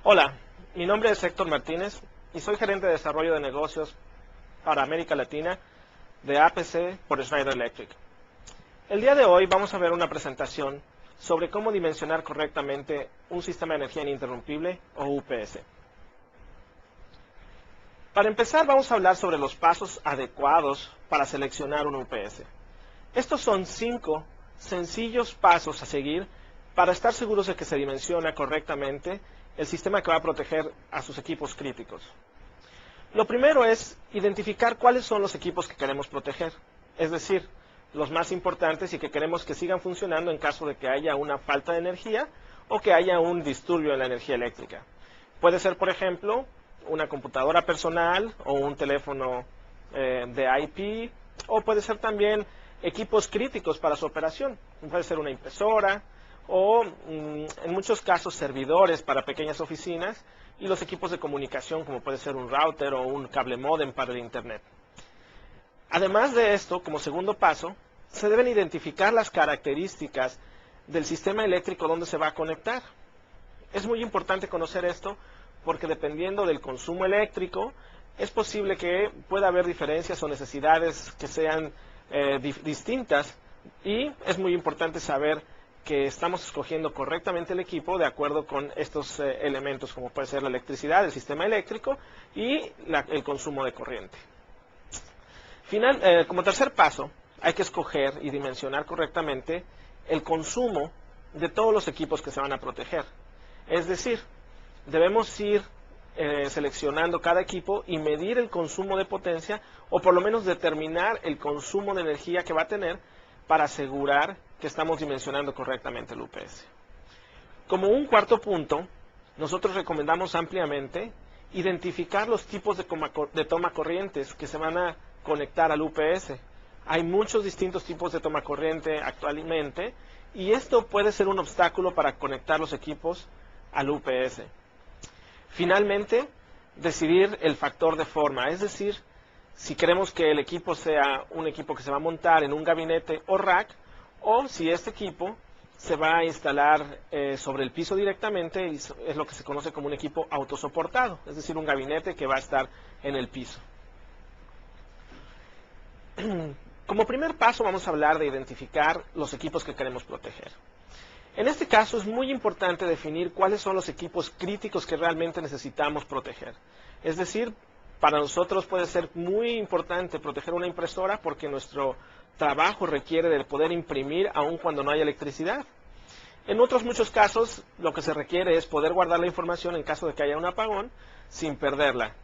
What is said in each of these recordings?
Hola, mi nombre es Héctor Martínez y soy gerente de desarrollo de negocios para América Latina de APC por Schneider Electric. El día de hoy vamos a ver una presentación sobre cómo dimensionar correctamente un sistema de energía ininterrumpible o UPS. Para empezar vamos a hablar sobre los pasos adecuados para seleccionar un UPS. Estos son 5 sencillos pasos a seguir para estar seguros de que se dimensiona correctamente el sistema que va a proteger a sus equipos críticos. Lo primero es identificar cuáles son los equipos que queremos proteger, es decir, los más importantes y que queremos que sigan funcionando en caso de que haya una falta de energía o que haya un disturbio en la energía eléctrica. Puede ser, por ejemplo, una computadora personal o un teléfono de IP, o puede ser también equipos críticos para su operación. Puede ser una impresora o, en muchos casos, servidores para pequeñas oficinas y los equipos de comunicación, como puede ser un router o un cable módem para el Internet. Además de esto, como segundo paso, se deben identificar las características del sistema eléctrico donde se va a conectar. Es muy importante conocer esto porque dependiendo del consumo eléctrico, es posible que pueda haber diferencias o necesidades que sean distintas, y es muy importante saber que estamos escogiendo correctamente el equipo de acuerdo con estos elementos, como puede ser la electricidad, el sistema eléctrico y el consumo de corriente. Como tercer paso, hay que escoger y dimensionar correctamente el consumo de todos los equipos que se van a proteger. Es decir, debemos ir seleccionando cada equipo y medir el consumo de potencia, o por lo menos determinar el consumo de energía que va a tener para asegurar que estamos dimensionando correctamente el UPS. Como un cuarto punto, nosotros recomendamos ampliamente identificar los tipos de toma corrientes que se van a conectar al UPS. Hay muchos distintos tipos de toma corriente actualmente y esto puede ser un obstáculo para conectar los equipos al UPS. Finalmente, decidir el factor de forma, es decir, si queremos que el equipo sea un equipo que se va a montar en un gabinete o rack, o si este equipo se va a instalar sobre el piso directamente, y es lo que se conoce como un equipo autosoportado, es decir, un gabinete que va a estar en el piso. Como primer paso vamos a hablar de identificar los equipos que queremos proteger. En este caso es muy importante definir cuáles son los equipos críticos que realmente necesitamos proteger. Es decir, para nosotros puede ser muy importante proteger una impresora porque nuestro trabajo requiere de poder imprimir aun cuando no haya electricidad. En otros muchos casos lo que se requiere es poder guardar la información en caso de que haya un apagón sin perderla.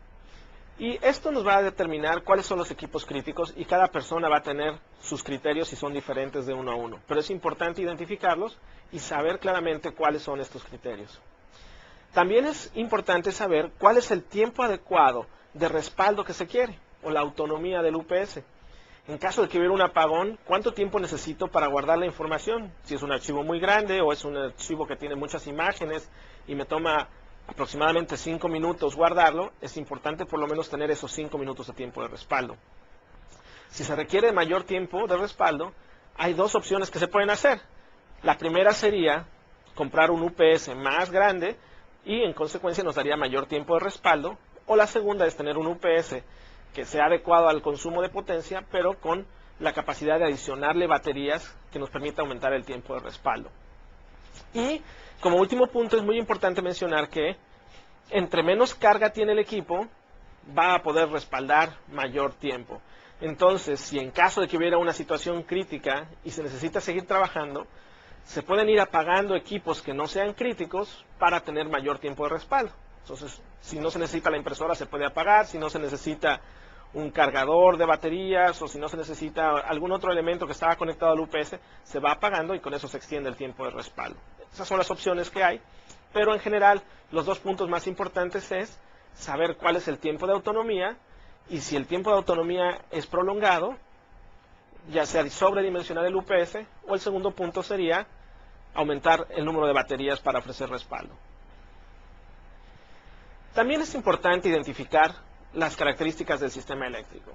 Y esto nos va a determinar cuáles son los equipos críticos y cada persona va a tener sus criterios y son diferentes de uno a uno. Pero es importante identificarlos y saber claramente cuáles son estos criterios. También es importante saber cuál es el tiempo adecuado de respaldo que se quiere o la autonomía del UPS. En caso de que hubiera un apagón, ¿cuánto tiempo necesito para guardar la información? Si es un archivo muy grande o es un archivo que tiene muchas imágenes y me toma aproximadamente 5 minutos guardarlo, es importante por lo menos tener esos 5 minutos de tiempo de respaldo. Si se requiere mayor tiempo de respaldo, hay dos opciones que se pueden hacer. La primera sería comprar un UPS más grande y en consecuencia nos daría mayor tiempo de respaldo, o la segunda es tener un UPS que sea adecuado al consumo de potencia, pero con la capacidad de adicionarle baterías que nos permita aumentar el tiempo de respaldo. Y como último punto es muy importante mencionar que entre menos carga tiene el equipo, va a poder respaldar mayor tiempo. Entonces, si en caso de que hubiera una situación crítica y se necesita seguir trabajando, se pueden ir apagando equipos que no sean críticos para tener mayor tiempo de respaldo. Entonces, si no se necesita la impresora, se puede apagar. Si no se necesita un cargador de baterías o si no se necesita algún otro elemento que estaba conectado al UPS, se va apagando y con eso se extiende el tiempo de respaldo. Esas son las opciones que hay, pero en general los dos puntos más importantes es saber cuál es el tiempo de autonomía y si el tiempo de autonomía es prolongado, ya sea sobredimensionar el UPS, o el segundo punto sería aumentar el número de baterías para ofrecer respaldo. También es importante identificar las características del sistema eléctrico.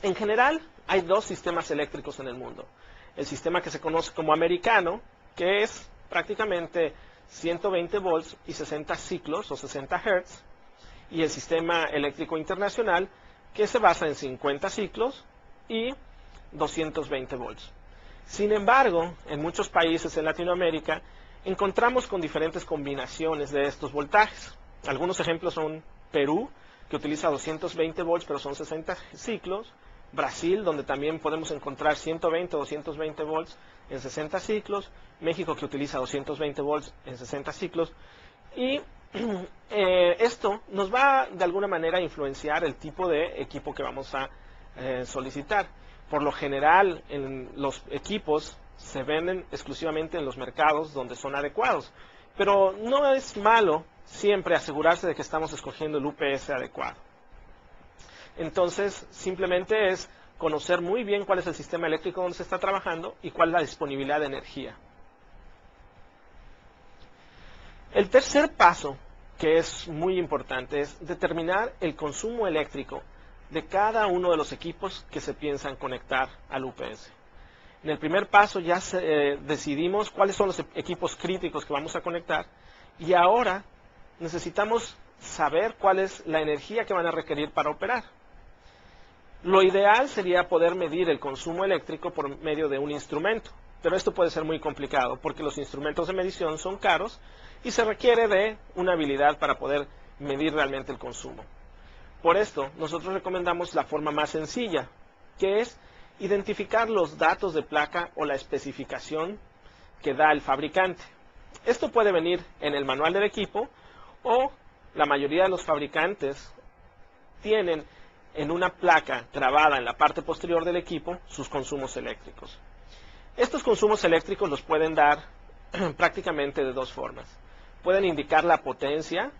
En general, hay dos sistemas eléctricos en el mundo. El sistema que se conoce como americano, que es prácticamente 120 volts y 60 ciclos o 60 Hz, y el Sistema Eléctrico Internacional, que se basa en 50 ciclos y 220 volts. Sin embargo, en muchos países en Latinoamérica encontramos con diferentes combinaciones de estos voltajes. Algunos ejemplos son Perú, que utiliza 220 volts pero son 60 ciclos, Brasil, donde también podemos encontrar 120 o 220 volts en 60 ciclos, México, que utiliza 220 volts en 60 ciclos, y esto nos va de alguna manera a influenciar el tipo de equipo que vamos a solicitar. Por lo general, los equipos se venden exclusivamente en los mercados donde son adecuados, pero no es malo siempre asegurarse de que estamos escogiendo el UPS adecuado. Entonces, simplemente es conocer muy bien cuál es el sistema eléctrico donde se está trabajando y cuál es la disponibilidad de energía. El tercer paso, que es muy importante, es determinar el consumo eléctrico de cada uno de los equipos que se piensan conectar al UPS. En el primer paso ya decidimos cuáles son los equipos críticos que vamos a conectar, y ahora necesitamos saber cuál es la energía que van a requerir para operar. Lo ideal sería poder medir el consumo eléctrico por medio de un instrumento, pero esto puede ser muy complicado porque los instrumentos de medición son caros y se requiere de una habilidad para poder medir realmente el consumo. Por esto, nosotros recomendamos la forma más sencilla, que es identificar los datos de placa o la especificación que da el fabricante. Esto puede venir en el manual del equipo, o la mayoría de los fabricantes tienen en una placa grabada en la parte posterior del equipo sus consumos eléctricos. Estos consumos eléctricos los pueden dar prácticamente de dos formas. Pueden indicar la potencia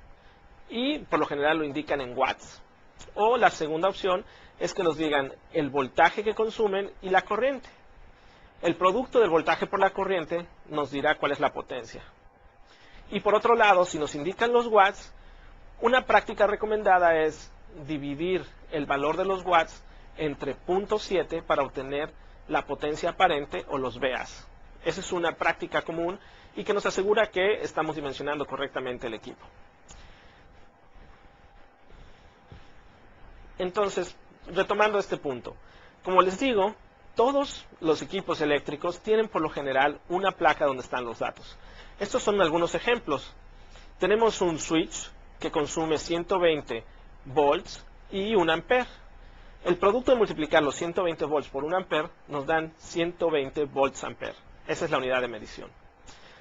y por lo general lo indican en watts. O la segunda opción es que nos digan el voltaje que consumen y la corriente. El producto del voltaje por la corriente nos dirá cuál es la potencia. Y por otro lado, si nos indican los watts, una práctica recomendada es dividir el valor de los watts entre 0.7 para obtener la potencia aparente o los VAs. Esa es una práctica común y que nos asegura que estamos dimensionando correctamente el equipo. Entonces, retomando este punto, como les digo, todos los equipos eléctricos tienen por lo general una placa donde están los datos. Estos son algunos ejemplos. Tenemos un switch que consume 120 volts y 1 ampere. El producto de multiplicar los 120 volts por 1 ampere nos dan 120 volts ampere. Esa es la unidad de medición.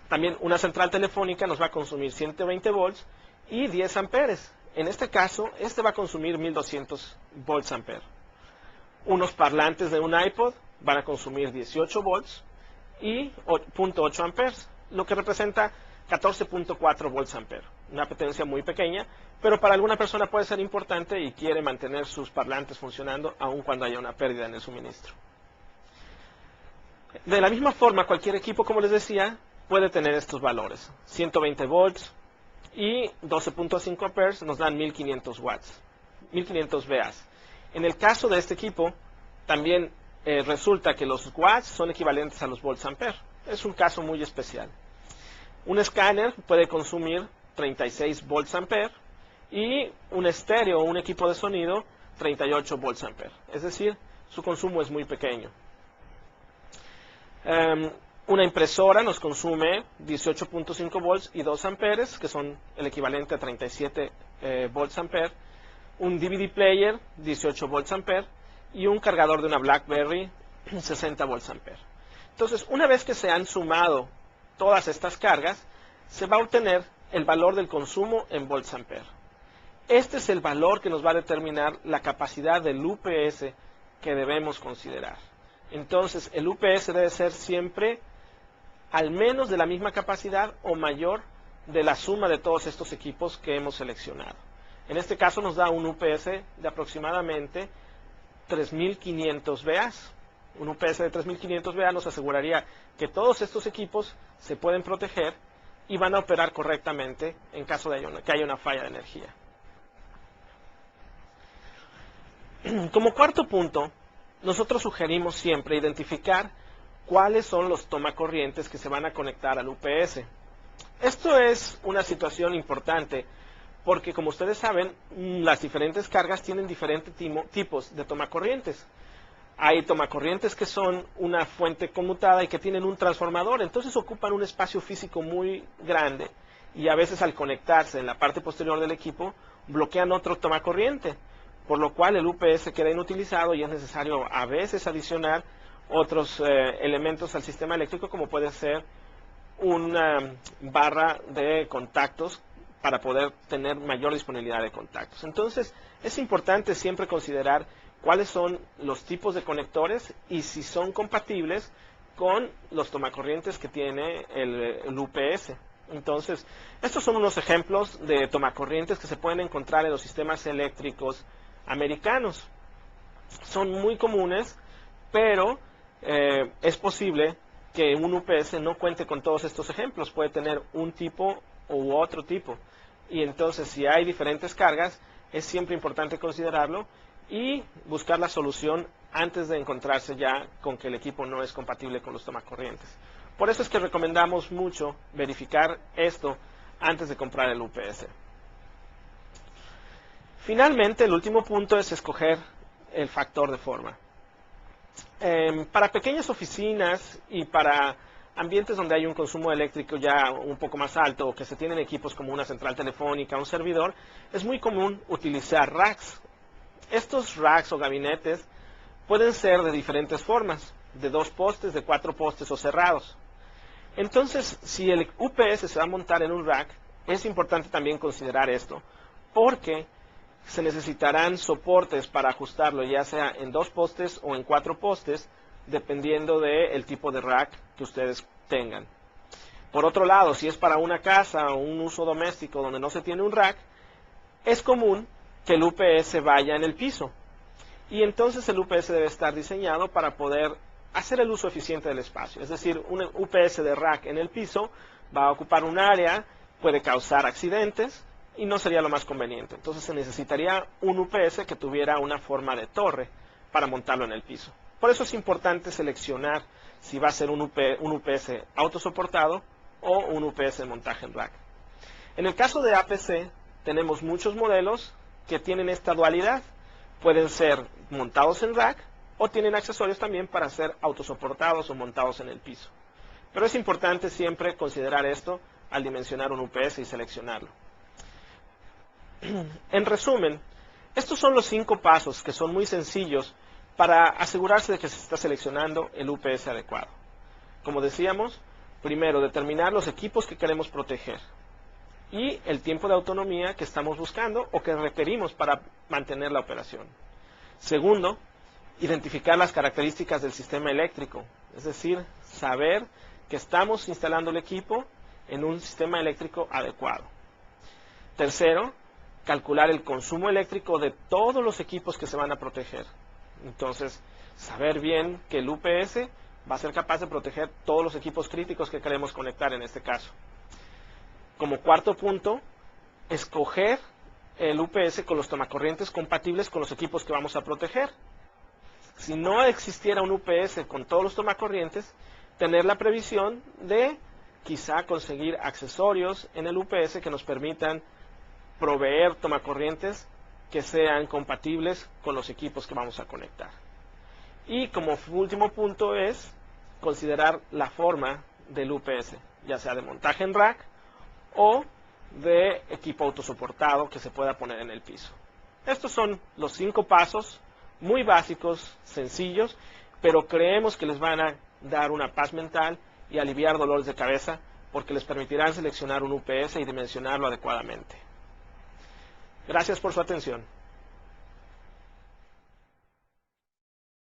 También una central telefónica nos va a consumir 120 volts y 10 amperes. En este caso, este va a consumir 1200 volts ampere. Unos parlantes de un iPod van a consumir 18 volts y 0.8 amperes, lo que representa 14.4 volts ampere. Una potencia muy pequeña, pero para alguna persona puede ser importante y quiere mantener sus parlantes funcionando aun cuando haya una pérdida en el suministro. De la misma forma, cualquier equipo, como les decía, puede tener estos valores. 120 volts y 12.5 amperes nos dan 1500 watts, 1500 VAs. En el caso de este equipo, también resulta que los watts son equivalentes a los volts ampere. Es un caso muy especial. Un escáner puede consumir 36 volts ampere y un estéreo o un equipo de sonido 38 volts ampere. Es decir, su consumo es muy pequeño. Una impresora nos consume 18.5 volts y 2 amperes, que son el equivalente a 37 volts ampere. Un DVD player, 18 volts ampere, y un cargador de una BlackBerry, 60 volts ampere. Entonces, una vez que se han sumado todas estas cargas, se va a obtener el valor del consumo en volts ampere. Este es el valor que nos va a determinar la capacidad del UPS que debemos considerar. Entonces, el UPS debe ser siempre al menos de la misma capacidad o mayor de la suma de todos estos equipos que hemos seleccionado. En este caso nos da un UPS de aproximadamente 3500 VAs. Un UPS de 3500 VA nos aseguraría que todos estos equipos se pueden proteger y van a operar correctamente en caso de que haya una falla de energía. Como cuarto punto, nosotros sugerimos siempre identificar cuáles son los tomacorrientes que se van a conectar al UPS. Esto es una situación importante porque, como ustedes saben, las diferentes cargas tienen diferentes tipos de tomacorrientes. Hay tomacorrientes que son una fuente conmutada y que tienen un transformador, entonces ocupan un espacio físico muy grande y a veces al conectarse en la parte posterior del equipo bloquean otro tomacorriente, por lo cual el UPS queda inutilizado y es necesario a veces adicionar otros elementos al sistema eléctrico, como puede ser una barra de contactos para poder tener mayor disponibilidad de contactos. Entonces, es importante siempre considerar cuáles son los tipos de conectores y si son compatibles con los tomacorrientes que tiene el UPS. Entonces, estos son unos ejemplos de tomacorrientes que se pueden encontrar en los sistemas eléctricos americanos. Son muy comunes, pero es posible que un UPS no cuente con todos estos ejemplos. Puede tener un tipo u otro tipo. Y entonces, si hay diferentes cargas, es siempre importante considerarlo y buscar la solución antes de encontrarse ya con que el equipo no es compatible con los tomacorrientes. Por eso es que recomendamos mucho verificar esto antes de comprar el UPS. Finalmente, el último punto es escoger el factor de forma. Para pequeñas oficinas y para ambientes donde hay un consumo eléctrico ya un poco más alto o que se tienen equipos como una central telefónica, un servidor, es muy común utilizar racks. Estos racks o gabinetes pueden ser de diferentes formas, de 2 postes, de 4 postes o cerrados. Entonces, si el UPS se va a montar en un rack, es importante también considerar esto, porque se necesitarán soportes para ajustarlo, ya sea en 2 postes o en 4 postes, dependiendo del tipo de rack que ustedes tengan. Por otro lado, si es para una casa o un uso doméstico donde no se tiene un rack, es común que el UPS vaya en el piso. Y entonces el UPS debe estar diseñado para poder hacer el uso eficiente del espacio. Es decir, un UPS de rack en el piso va a ocupar un área, puede causar accidentes y no sería lo más conveniente. Entonces se necesitaría un UPS que tuviera una forma de torre para montarlo en el piso. Por eso es importante seleccionar si va a ser un UPS autosoportado o un UPS de montaje en rack. En el caso de APC, tenemos muchos modelos que tienen esta dualidad. Pueden ser montados en rack o tienen accesorios también para ser autosoportados o montados en el piso. Pero es importante siempre considerar esto al dimensionar un UPS y seleccionarlo. En resumen, estos son los 5 pasos que son muy sencillos para asegurarse de que se está seleccionando el UPS adecuado. Como decíamos, primero, determinar los equipos que queremos proteger y el tiempo de autonomía que estamos buscando o que requerimos para mantener la operación. Segundo, identificar las características del sistema eléctrico, es decir, saber que estamos instalando el equipo en un sistema eléctrico adecuado. Tercero, calcular el consumo eléctrico de todos los equipos que se van a proteger. Entonces, saber bien que el UPS va a ser capaz de proteger todos los equipos críticos que queremos conectar en este caso. Como cuarto punto, escoger el UPS con los tomacorrientes compatibles con los equipos que vamos a proteger. Si no existiera un UPS con todos los tomacorrientes, tener la previsión de quizá conseguir accesorios en el UPS que nos permitan proveer tomacorrientes que sean compatibles con los equipos que vamos a conectar. Y como último punto es considerar la forma del UPS, ya sea de montaje en rack o de equipo autosoportado que se pueda poner en el piso. Estos son los 5 pasos muy básicos, sencillos, pero creemos que les van a dar una paz mental y aliviar dolores de cabeza porque les permitirán seleccionar un UPS y dimensionarlo adecuadamente. Gracias por su atención.